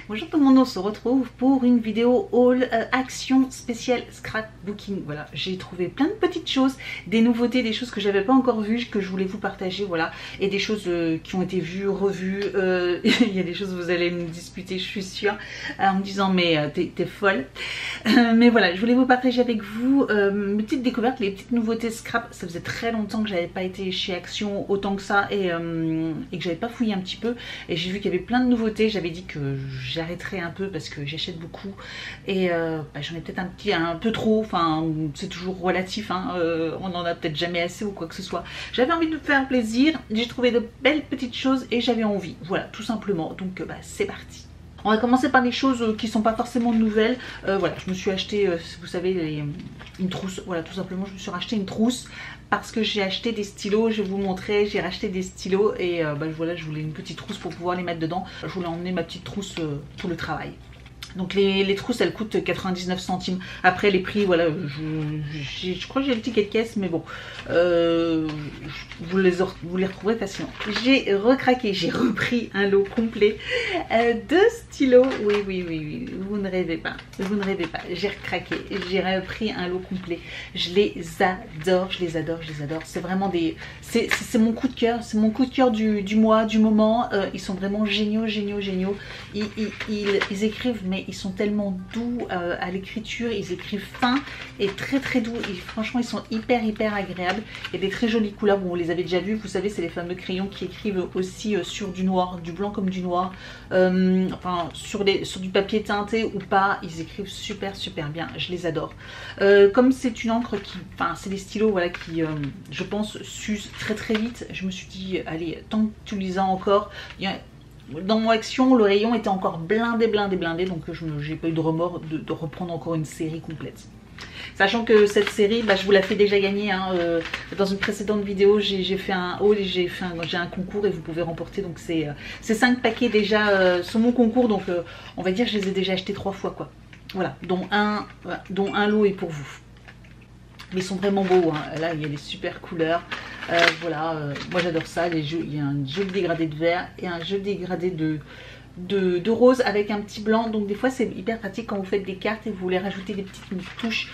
Bonjour tout le monde, on se retrouve pour une vidéo haul action spéciale scrapbooking. Voilà, j'ai trouvé plein de petites choses, des nouveautés, des choses que j'avais pas encore vues, que je voulais vous partager, voilà, et des choses qui ont été vues, revues. Il y a des choses vous allez me disputer, je suis sûre, en me disant mais t'es folle. Mais voilà, je voulais vous partager avec vous mes petites découvertes, les petites nouveautés scrap. Ça faisait très longtemps que j'avais pas été chez Action autant que ça et que j'avais pas fouillé un petit peu. Et j'ai vu qu'il y avait plein de nouveautés. J'avais dit que j'arrêterai un peu parce que j'achète beaucoup et j'en ai peut-être un peu trop, enfin c'est toujours relatif, hein, on n'en a peut-être jamais assez ou quoi que ce soit. J'avais envie de me faire plaisir, j'ai trouvé de belles petites choses et j'avais envie, voilà, tout simplement. Donc c'est parti. On va commencer par des choses qui sont pas forcément nouvelles. Voilà, je me suis acheté, vous savez, une trousse. Voilà, tout simplement, je me suis racheté une trousse parce que j'ai acheté des stylos. Je vais vous montrer, j'ai racheté des stylos et voilà, je voulais une petite trousse pour pouvoir les mettre dedans. Je voulais emmener ma petite trousse pour le travail. Donc les trousses elles coûtent 99 centimes. Après les prix, voilà, je crois que j'ai le ticket de caisse, mais bon, vous les retrouverez facilement. J'ai recraqué, j'ai repris un lot complet de stylos. Oui, vous ne rêvez pas, vous ne rêvez pas. J'ai recraqué, j'ai repris un lot complet. Je les adore, je les adore. C'est vraiment des, c'est mon coup de cœur, c'est mon coup de cœur du mois, du moment. Ils sont vraiment géniaux. Ils écrivent, mais ils sont tellement doux à l'écriture, ils écrivent fin et très doux. Franchement, ils sont hyper agréables. Il y a des très jolies couleurs, bon, vous les avez déjà vues, vous savez, c'est les fameux crayons qui écrivent aussi sur du noir, du blanc comme du noir, enfin sur du papier teinté ou pas, ils écrivent super bien, je les adore. Comme c'est une encre qui, enfin c'est des stylos, voilà, qui je pense s'usent très vite, je me suis dit, allez, tant que tu les as encore, dans mon Action, le rayon était encore blindé, donc j'ai pas eu de remords de reprendre encore une série complète. Sachant que cette série, je vous la fais déjà gagner, hein, dans une précédente vidéo, j'ai fait un haul et j'ai un concours et vous pouvez remporter. Donc c'est 5 paquets déjà sur mon concours, donc on va dire que je les ai déjà achetés 3 fois, quoi. Voilà, dont un lot est pour vous. Mais ils sont vraiment beaux, hein. Là il y a des super couleurs. Voilà, moi j'adore ça. Il y a un joli dégradé de vert et un joli dégradé de rose avec un petit blanc. Donc des fois c'est hyper pratique quand vous faites des cartes et vous voulez rajouter des petites touches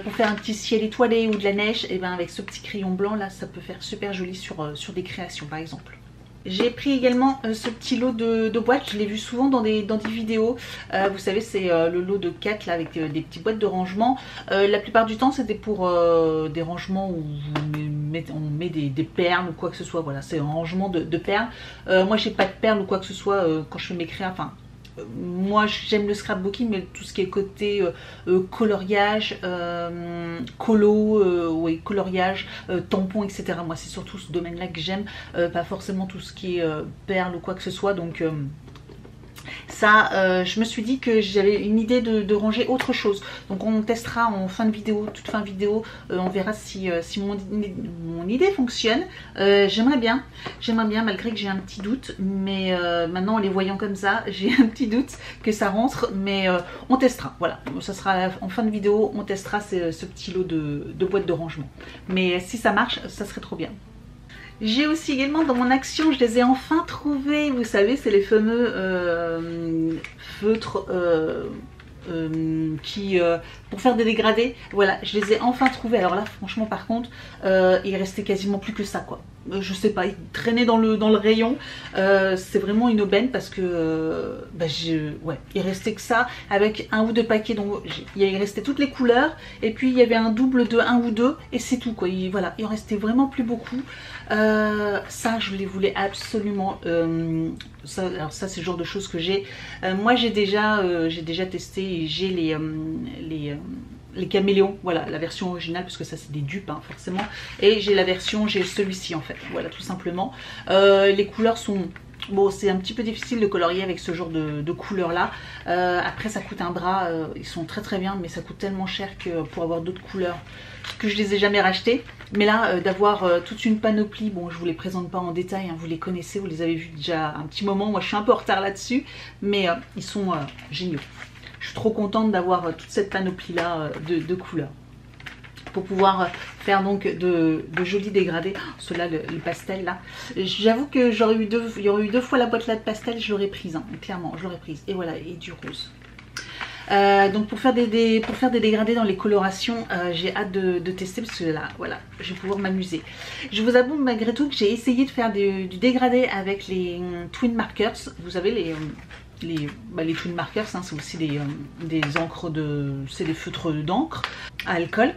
pour faire un petit ciel étoilé ou de la neige. Et bien avec ce petit crayon blanc là, ça peut faire super joli sur des créations par exemple. J'ai pris également ce petit lot de boîtes, je l'ai vu souvent dans des vidéos. Vous savez, c'est le lot de 4 là, avec des petites boîtes de rangement. La plupart du temps c'était pour des rangements où on met des perles ou quoi que ce soit. Voilà, c'est un rangement de perles. Moi j'ai pas de perles ou quoi que ce soit quand je fais mes créas. Enfin, moi j'aime le scrapbooking, mais tout ce qui est côté coloriage, oui, coloriage, tampon, etc. Moi c'est surtout ce domaine là que j'aime, pas forcément tout ce qui est perles ou quoi que ce soit. Donc ça, je me suis dit que j'avais une idée de ranger autre chose. Donc on testera en fin de vidéo, toute fin de vidéo, on verra si mon idée fonctionne. J'aimerais bien malgré que j'ai un petit doute, mais maintenant en les voyant comme ça, j'ai un petit doute que ça rentre, mais on testera. Voilà, ça sera en fin de vidéo, on testera ce petit lot de boîtes de rangement. Mais si ça marche, ça serait trop bien. J'ai aussi également dans mon Action, je les ai enfin trouvés, vous savez, c'est les fameux feutres pour faire des dégradés. Voilà, je les ai enfin trouvés. Alors là franchement par contre il restait quasiment plus que ça, quoi. Je sais pas, ils traînaient dans le rayon. C'est vraiment une aubaine parce que ouais, il restait que ça avec un ou deux paquets. Donc il restait toutes les couleurs et puis il y avait un double de 1 ou 2 et c'est tout, quoi. Voilà, il en restait vraiment plus beaucoup. Ça je les voulais absolument. Alors ça c'est le genre de choses que j'ai. Moi j'ai déjà testé et j'ai les caméléons, voilà, la version originale, parce que ça c'est des dupes, hein, forcément. Et j'ai celui-ci en fait, voilà, tout simplement. Les couleurs sont... Bon, c'est un petit peu difficile de colorier avec ce genre de couleurs là. Après ça coûte un bras, ils sont très bien, mais ça coûte tellement cher que pour avoir d'autres couleurs que je les ai jamais rachetés. Mais là d'avoir toute une panoplie, bon je vous les présente pas en détail, hein, vous les connaissez, vous les avez vus déjà un petit moment. Moi je suis un peu en retard là-dessus, mais ils sont géniaux. Je suis trop contente d'avoir toute cette panoplie là de couleurs. pour pouvoir faire donc de jolis dégradés. Ceux-là, le pastel là, j'avoue que il y aurait eu deux fois la boîte là de pastel, je l'aurais prise, hein, clairement, je l'aurais prise. Et voilà, et du rose. Donc pour faire des dégradés dans les colorations, j'ai hâte de tester parce que là, voilà, je vais pouvoir m'amuser. Je vous avoue malgré tout que j'ai essayé de faire du dégradé avec les Twin Markers. Vous savez les Twin Markers, hein, c'est aussi des encres c'est des feutres d'encre à alcool.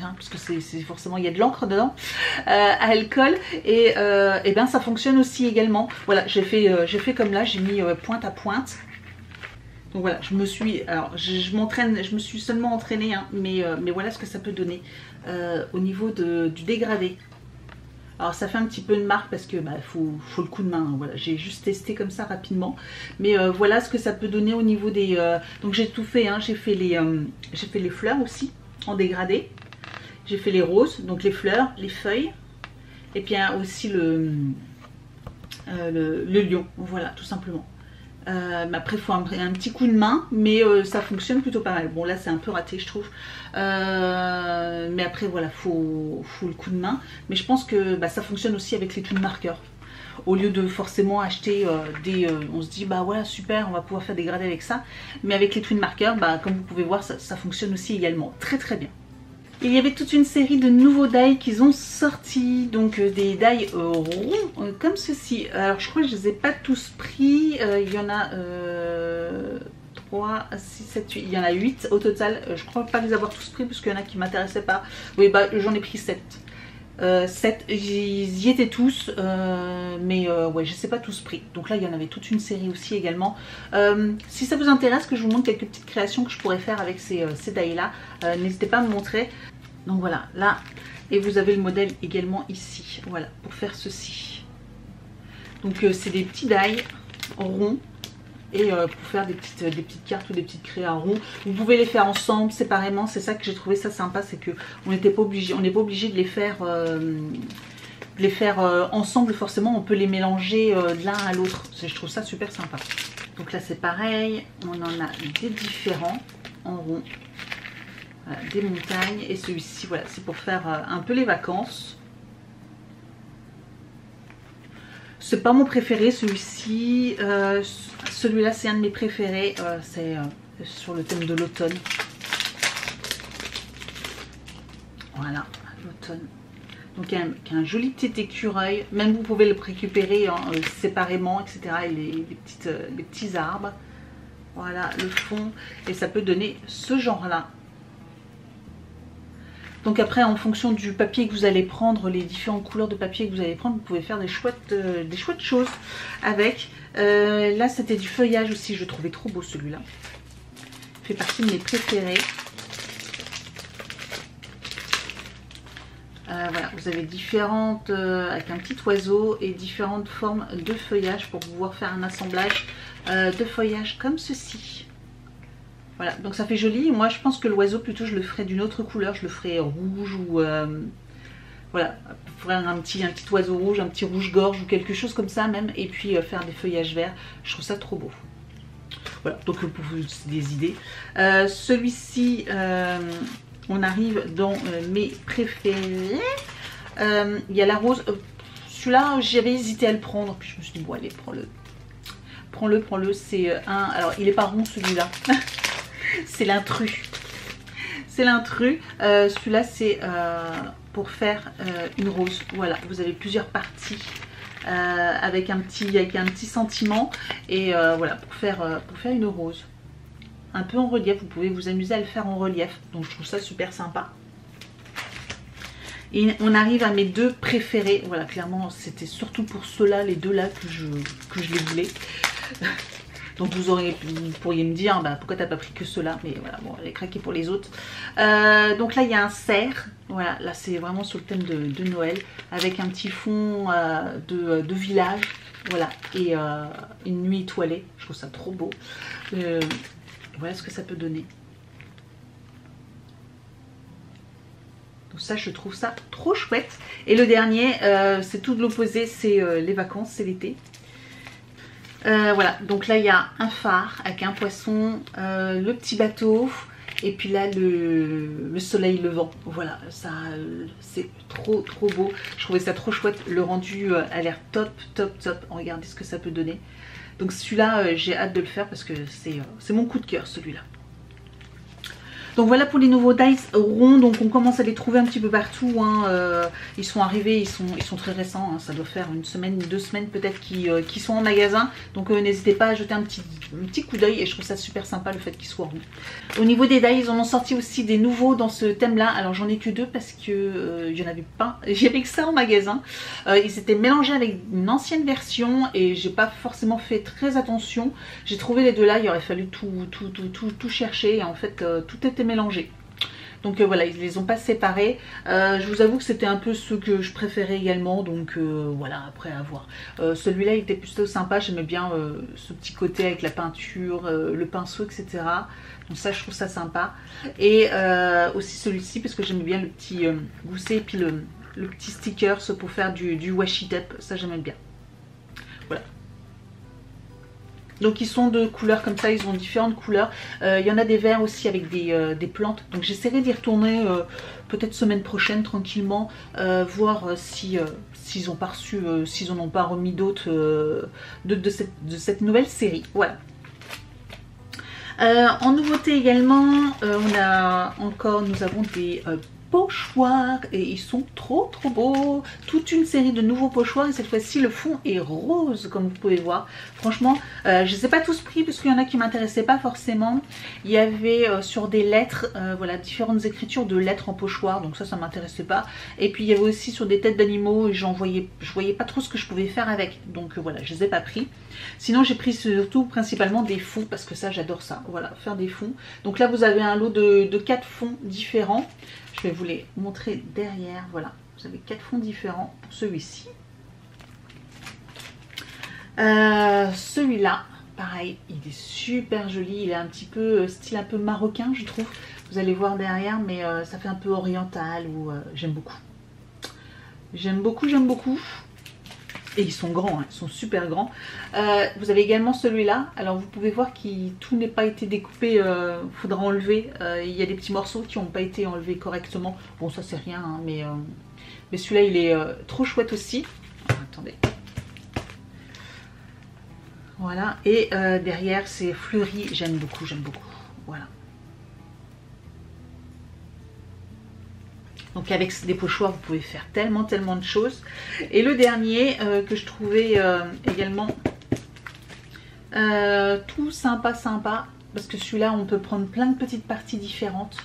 Parce que c'est forcément, il y a de l'encre dedans, à alcool, et bien ça fonctionne aussi également. Voilà, j'ai fait comme là, j'ai mis pointe à pointe. Donc voilà, je me suis seulement entraînée, hein, mais voilà ce que ça peut donner au niveau du dégradé. Alors ça fait un petit peu de marque parce que faut le coup de main, hein, voilà, j'ai juste testé comme ça rapidement. Mais voilà ce que ça peut donner au niveau des... donc j'ai tout fait, hein, j'ai fait les fleurs aussi en dégradé. J'ai fait les roses, donc les fleurs, les feuilles. Et puis aussi le lion, voilà, tout simplement. Après il faut un petit coup de main, mais ça fonctionne plutôt pas mal. Bon là c'est un peu raté je trouve, mais après voilà, faut le coup de main. Mais je pense que ça fonctionne aussi avec les twin markers. Au lieu de forcément acheter on se dit voilà super, on va pouvoir faire dégrader avec ça. Mais avec les twin markers, comme vous pouvez voir, ça fonctionne aussi également très très bien. Il y avait toute une série de nouveaux die qu'ils ont sortis, donc des die ronds comme ceci. Alors je crois que je ne les ai pas tous pris, il y en a 3, 6, 7, 8, il y en a 8 au total. Je crois pas les avoir tous pris parce qu'il y en a qui ne m'intéressaient pas. Oui, j'en ai pris 7. 7, ils y étaient tous, mais ouais, je ne sais pas tous pris. Donc là, il y en avait toute une série aussi également. Si ça vous intéresse que je vous montre quelques petites créations que je pourrais faire avec ces die là, n'hésitez pas à me montrer. Donc voilà, là, et vous avez le modèle également ici, voilà, pour faire ceci. Donc c'est des petits die ronds. Et pour faire des petites cartes ou des petites créas ronds, vous pouvez les faire ensemble, séparément. C'est ça que j'ai trouvé ça sympa, c'est que on n'est pas obligé de les faire, ensemble forcément. On peut les mélanger de l'un à l'autre. Je trouve ça super sympa. Donc là c'est pareil, on en a des différents en rond, voilà, des montagnes. Et celui-ci, voilà, c'est pour faire un peu les vacances. C'est pas mon préféré celui-ci, celui-là c'est un de mes préférés, c'est sur le thème de l'automne. Voilà, l'automne. Donc il y a un joli petit écureuil, même vous pouvez le récupérer séparément, etc. Et les petits arbres. Voilà le fond, et ça peut donner ce genre-là. Donc après, en fonction du papier que vous allez prendre, les différentes couleurs de papier que vous allez prendre, vous pouvez faire des chouettes choses avec. Là, c'était du feuillage aussi, je trouvais trop beau celui-là. Il fait partie de mes préférés. Voilà, vous avez différentes, avec un petit oiseau et différentes formes de feuillage pour pouvoir faire un assemblage de feuillage comme ceci. Voilà, donc ça fait joli. Moi je pense que l'oiseau plutôt je le ferai d'une autre couleur, je le ferai rouge ou voilà, faire un petit oiseau rouge, un petit rouge-gorge ou quelque chose comme ça même, et puis faire des feuillages verts, je trouve ça trop beau. Voilà, donc pour vous des idées. Celui-ci, on arrive dans mes préférés. Il y a la rose, celui-là j'avais hésité à le prendre, puis je me suis dit bon allez, prends-le, c'est un, alors il est pas rond celui-là. C'est l'intrus. C'est l'intrus. Celui-là, c'est pour faire une rose. Voilà, vous avez plusieurs parties avec un petit sentiment. Et voilà, pour faire une rose. Un peu en relief. Vous pouvez vous amuser à le faire en relief. Donc, je trouve ça super sympa. Et on arrive à mes deux préférés. Voilà, clairement, c'était surtout pour ceux-là, les deux-là, que je les voulais. Donc vous pourriez me dire pourquoi t'as pas pris que ceux-là, mais voilà, bon, j'ai craqué pour les autres. Donc là il y a un cerf, voilà, là c'est vraiment sur le thème de Noël, avec un petit fond de village, voilà, et une nuit étoilée, je trouve ça trop beau. Voilà ce que ça peut donner. Donc ça je trouve ça trop chouette. Et le dernier, c'est tout de l'opposé, c'est les vacances, c'est l'été. Voilà, donc là il y a un phare avec un poisson, le petit bateau Et puis là, le soleil levant, voilà, ça, c'est trop beau. Je trouvais ça trop chouette. Le rendu a l'air top. Regardez ce que ça peut donner. Donc celui-là, j'ai hâte de le faire parce que c'est mon coup de cœur, celui-là. Donc voilà pour les nouveaux dies ronds. Donc on commence à les trouver un petit peu partout, hein. Ils sont arrivés, ils sont très récents, hein. Ça doit faire une semaine, 2 semaines peut-être qui sont en magasin. Donc n'hésitez pas à jeter un petit coup d'œil. Et je trouve ça super sympa le fait qu'ils soient ronds. Au niveau des dies, ils en ont sorti aussi des nouveaux dans ce thème là. Alors j'en ai que 2 parce que il y en avait pas. J'avais que ça en magasin. Ils étaient mélangés avec une ancienne version et j'ai pas forcément fait très attention. J'ai trouvé les 2 là, il aurait fallu tout chercher et en fait tout était mélangé. Donc voilà, ils les ont pas séparés. Je vous avoue que c'était un peu ceux que je préférais également. Donc voilà, après à voir. Celui-là il était plutôt sympa. J'aimais bien ce petit côté avec la peinture, le pinceau, etc. Donc ça, je trouve ça sympa. Et aussi celui-ci parce que j'aimais bien le petit gousset et puis le petit sticker pour faire du washi tape. Ça, j'aimais bien. Voilà. Donc ils sont de couleurs comme ça, ils ont différentes couleurs. Il y en a des verts aussi avec des plantes. Donc j'essaierai d'y retourner peut-être semaine prochaine tranquillement. Voir s'ils ont pas reçu, s'ils en ont pas remis d'autres de cette nouvelle série. Voilà. En nouveauté également, nous avons des pochoirs et ils sont trop beaux. Toute une série de nouveaux pochoirs et cette fois-ci le fond est rose comme vous pouvez voir. Franchement, je ne les ai pas tous pris parce qu'il y en a qui ne m'intéressaient pas forcément. Il y avait sur des lettres, voilà, différentes écritures de lettres en pochoir, donc ça m'intéressait pas. Et puis il y avait aussi sur des têtes d'animaux et je voyais pas trop ce que je pouvais faire avec. Donc voilà, je les ai pas pris. Sinon j'ai pris surtout principalement des fonds parce que ça j'adore ça. Voilà, faire des fonds. Donc là vous avez un lot de 4 fonds différents. Je vais vous les montrer derrière. Voilà, vous avez 4 fonds différents pour celui-ci. Celui-là, pareil, il est super joli. Il est un petit peu style un peu marocain, je trouve. Vous allez voir derrière, mais ça fait un peu oriental ou j'aime beaucoup. J'aime beaucoup. Et ils sont grands, hein, ils sont super grands. Vous avez également celui-là. Alors vous pouvez voir que tout n'est pas été découpé, faudra enlever. Il y a des petits morceaux qui n'ont pas été enlevés correctement. Bon ça c'est rien, hein, mais celui-là il est trop chouette aussi. Attendez. Voilà, et derrière c'est fleuri, j'aime beaucoup. Voilà. Donc avec des pochoirs, vous pouvez faire tellement de choses. Et le dernier que je trouvais également tout sympa, parce que celui-là, on peut prendre plein de petites parties différentes.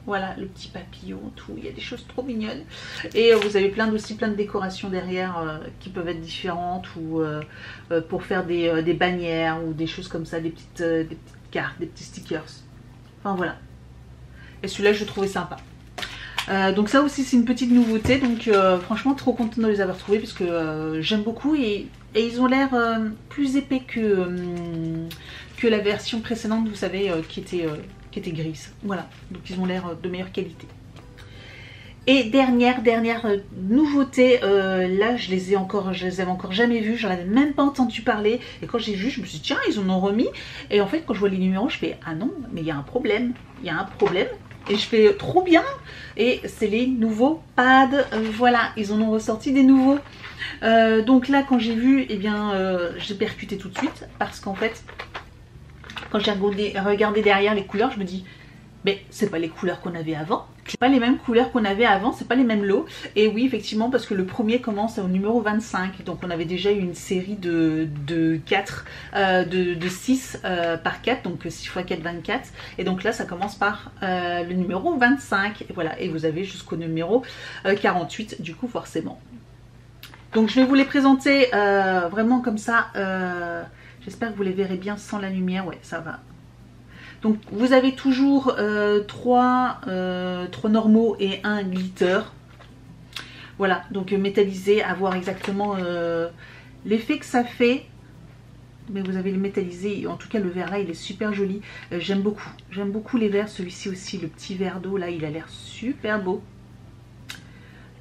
Voilà, le petit papillon, tout. Il y a des choses trop mignonnes. Et vous avez aussi plein de décorations derrière qui peuvent être différentes ou pour faire des bannières ou des choses comme ça, des petites cartes, des petits stickers. Enfin voilà. Et celui-là, je trouvais sympa. Donc ça aussi c'est une petite nouveauté, donc franchement trop contente de les avoir trouvés parce que j'aime beaucoup et ils ont l'air plus épais que la version précédente, vous savez, qui était grise. Voilà, donc ils ont l'air de meilleure qualité. Et dernière nouveauté, là je les avais encore jamais vus, j'en avais même pas entendu parler. Et quand j'ai vu, je me suis dit tiens, ils en ont remis. Et en fait quand je vois les numéros, je fais ah non, mais il y a un problème, Et je fais trop bien. Et c'est les nouveaux pads. Voilà, ils en ont ressorti des nouveaux. Donc là, quand j'ai vu, eh bien, j'ai percuté tout de suite. Parce qu'en fait, quand j'ai regardé derrière les couleurs, je me dis, mais c'est pas les couleurs qu'on avait avant. C'est pas les mêmes couleurs qu'on avait avant, c'est pas les mêmes lots. Et oui, effectivement, parce que le premier commence au numéro 25. Donc on avait déjà eu une série de 6 par 4, donc 6 x 4, 24. Et donc là, ça commence par le numéro 25. Et voilà, et vous avez jusqu'au numéro 48, du coup, forcément. Donc je vais vous les présenter vraiment comme ça. J'espère que vous les verrez bien sans la lumière. Ouais, ça va. Donc vous avez toujours 3 normaux et 1 glitter. Voilà, donc métallisé, à voir exactement l'effet que ça fait. Mais vous avez le métallisé, en tout cas le vert là il est super joli. J'aime beaucoup les verts, celui-ci aussi, le petit verre d'eau là, il a l'air super beau.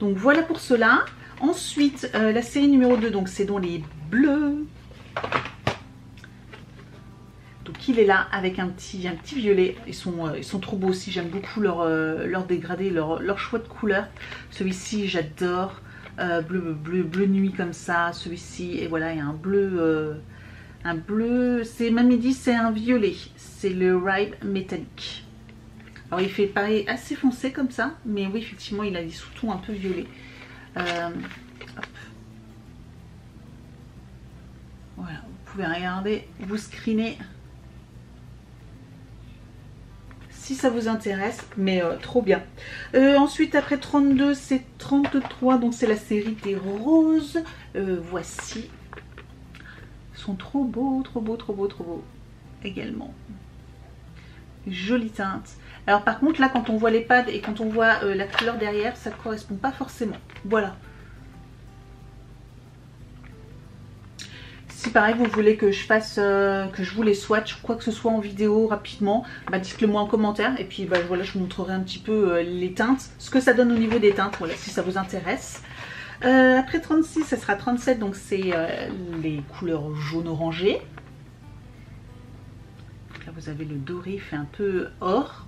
Donc voilà pour cela. Ensuite, la série numéro 2, donc c'est dans les bleus. Donc qu'il est là avec un petit violet. Ils sont trop beaux aussi, j'aime beaucoup leur dégradé, leur choix de couleur. Celui-ci j'adore, bleu nuit comme ça, celui-ci, et voilà, il y a un bleu, c'est même il dit c'est un violet, c'est le Ribe métallique. Alors il fait pareil assez foncé comme ça, mais oui effectivement il a des sous-tons un peu violets. Hop. Voilà, vous pouvez regarder, vous screener si ça vous intéresse, mais trop bien. Ensuite après 32 c'est 33, donc c'est la série des roses. Voici, ils sont trop beaux, trop beaux, trop beaux, trop beaux également. Jolie teinte. Alors par contre là quand on voit les pads et quand on voit la couleur derrière, ça ne correspond pas forcément. Voilà. Si pareil vous voulez que je fasse, que je vous les swatch, quoi que ce soit en vidéo rapidement, bah, dites-le moi en commentaire. Et puis bah, voilà, je vous montrerai un petit peu les teintes, ce que ça donne au niveau des teintes, voilà, si ça vous intéresse. Après 36, ça sera 37, donc c'est les couleurs jaune orangé. Là vous avez le doré fait un peu or.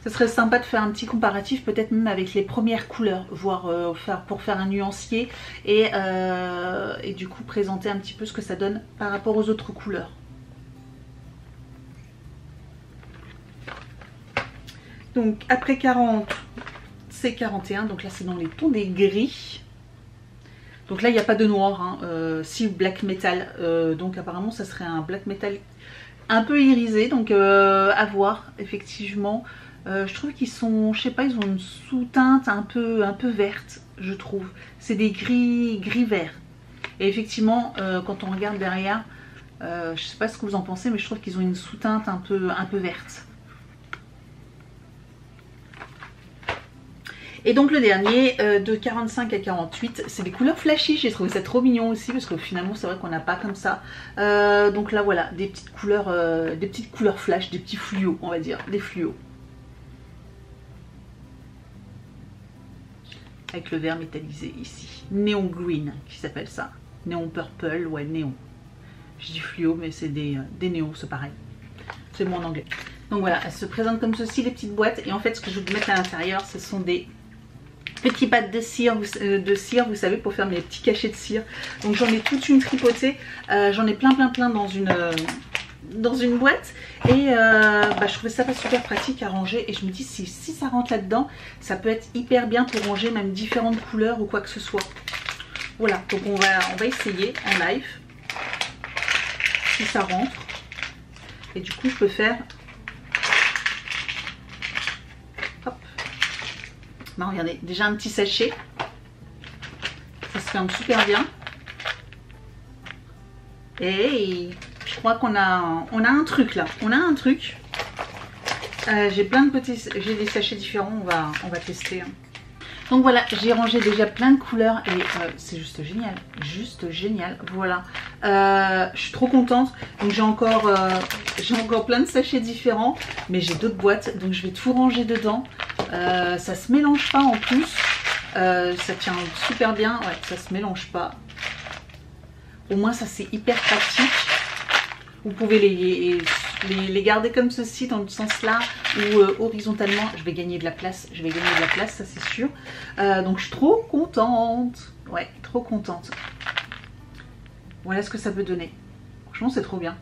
Ce serait sympa de faire un petit comparatif, peut-être même avec les premières couleurs, voire pour faire un nuancier et du coup présenter un petit peu ce que ça donne par rapport aux autres couleurs. Donc après 40, c'est 41, donc là c'est dans les tons des gris. Donc là il n'y a pas de noir, hein. Si black metal, donc apparemment ça serait un black metal un peu irisé, donc à voir effectivement. Je trouve qu'ils sont, je sais pas, ils ont une sous-teinte un peu verte, je trouve. C'est des gris vert. Et effectivement, quand on regarde derrière, je sais pas ce que vous en pensez, mais je trouve qu'ils ont une sous-teinte un peu verte. Et donc le dernier, de 45 à 48, c'est des couleurs flashy. J'ai trouvé ça trop mignon aussi, parce que finalement c'est vrai qu'on n'a pas comme ça. Donc là voilà, des petites couleurs flash, des petits fluos, on va dire, des fluos. Avec le vert métallisé ici. Néon green qui s'appelle ça. Néon purple, ouais, néon. Je dis fluo, mais c'est des néons, c'est pareil. C'est moi en anglais. Donc voilà, elles se présentent comme ceci, les petites boîtes. Et en fait, ce que je vais vous mettre à l'intérieur, ce sont des petits pads de cire, vous savez, pour faire mes petits cachets de cire. Donc j'en ai toute une tripotée. J'en ai plein dans une boîte. Et je trouvais ça pas super pratique à ranger. Et je me dis, si ça rentre là-dedans, ça peut être hyper bien pour ranger même différentes couleurs ou quoi que ce soit. Voilà, donc on va essayer en live si ça rentre. Et du coup, je peux faire... Hop. Non, regardez, déjà un petit sachet. Ça se ferme super bien. Et je crois qu'on a un truc là. On a un truc. J'ai plein de petits... J'ai des sachets différents, on va tester. Donc voilà, j'ai rangé déjà plein de couleurs et c'est juste génial. Juste génial, voilà. Je suis trop contente. Donc j'ai encore plein de sachets différents. Mais j'ai d'autres boîtes, donc je vais tout ranger dedans. Ça se mélange pas en plus. Ça tient super bien. Ouais, ça se mélange pas. Au moins ça c'est hyper pratique. Vous pouvez les garder comme ceci dans le sens là ou horizontalement. Je vais gagner de la place, ça c'est sûr. Donc je suis trop contente. Ouais, trop contente. Voilà ce que ça peut donner. Franchement c'est trop bien.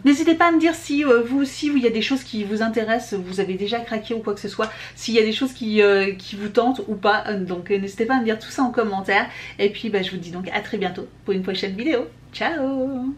N'hésitez pas à me dire si vous aussi il y a des choses qui vous intéressent, vous avez déjà craqué ou quoi que ce soit, s'il y a des choses qui vous tentent ou pas. Donc n'hésitez pas à me dire tout ça en commentaire. Et puis je vous dis donc à très bientôt pour une prochaine vidéo. Ciao!